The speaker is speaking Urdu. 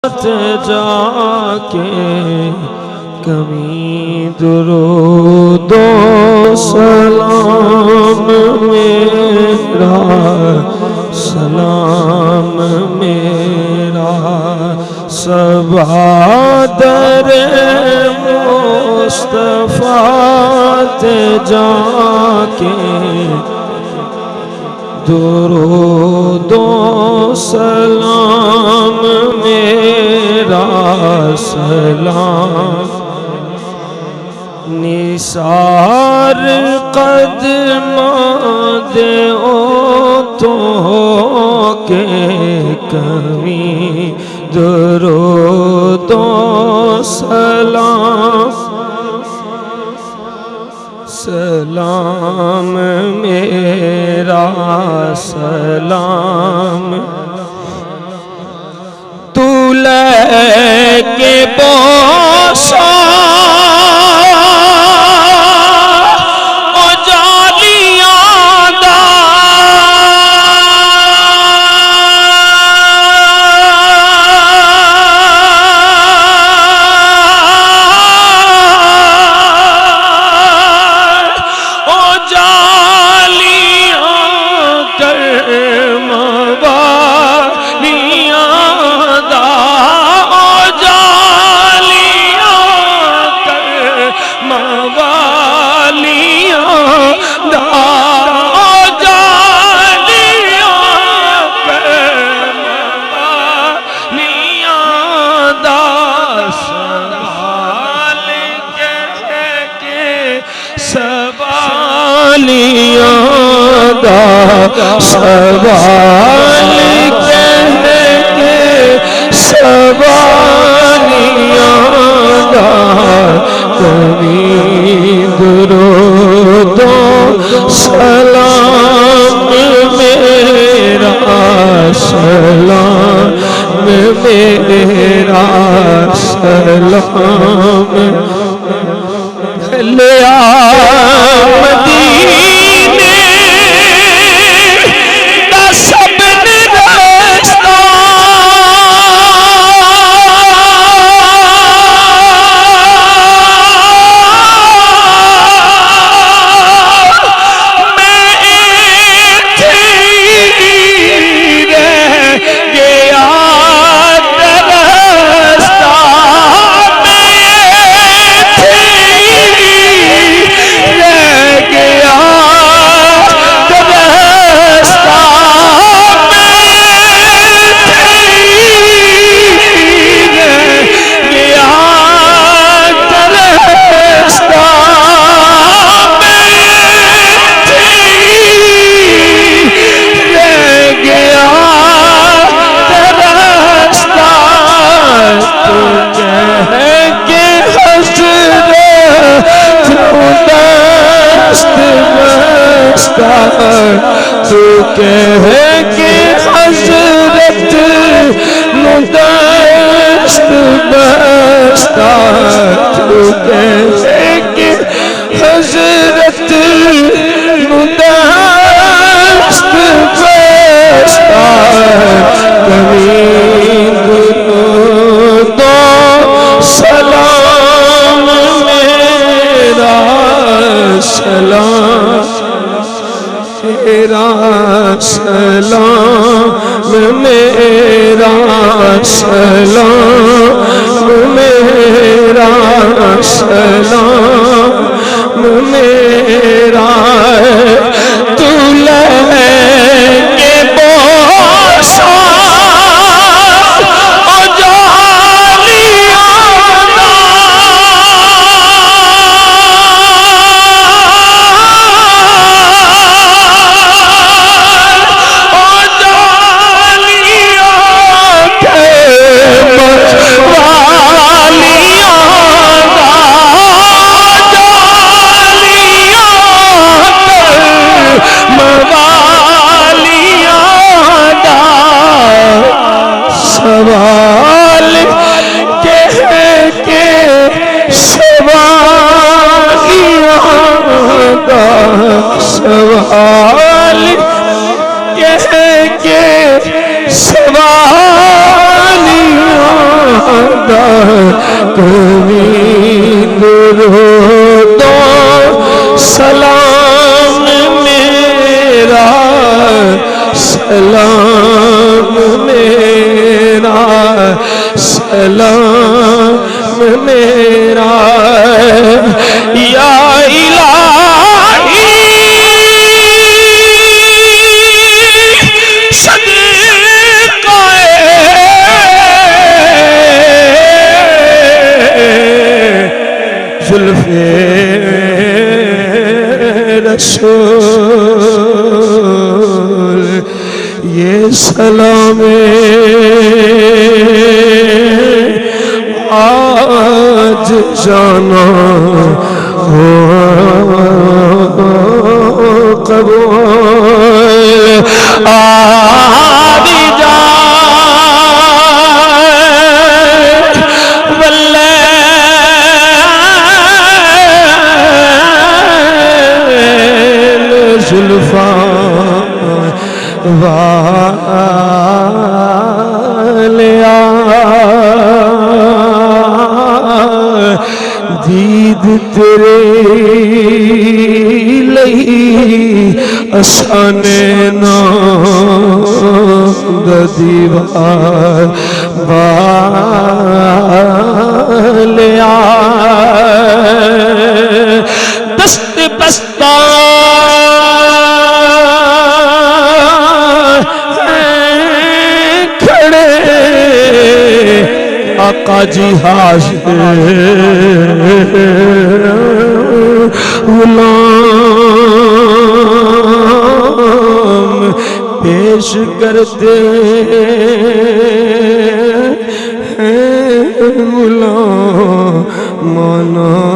جا کے کمی درود و سلام میرا، سلام میرا صبا در مصطفیٰ جا کے درود و سلام میرا، سلام نثار قدماں دے او تو کہ کمی درود و سلام، سلام میرا سلام تو لے کے بوسا سوال کہہ کے سوالیاں دا کبھی درود و سلام میرا، سلام میرا سلام لیا تو کہہ کے حضرت دست بستا، تو کہہ کے حضرت دست بستا، کبھی درود و سلام میرا، سلام میرا سلام میرا، سلام میرا سلام میرا تو لے کے بوسا دا کبھی درود و سلام میرا سلام میرا سلام میرا یا الہی صدقہ زلف رسول یہ سلام آج جانا ہو قبول آبی جائے واللیل زلفان والیا دید تیرے لئی اسانے نام دا دیوار بالیا دست بستہ کھڑے آقا جی حاضر غلام پیش کرتے ہیں غلام مانا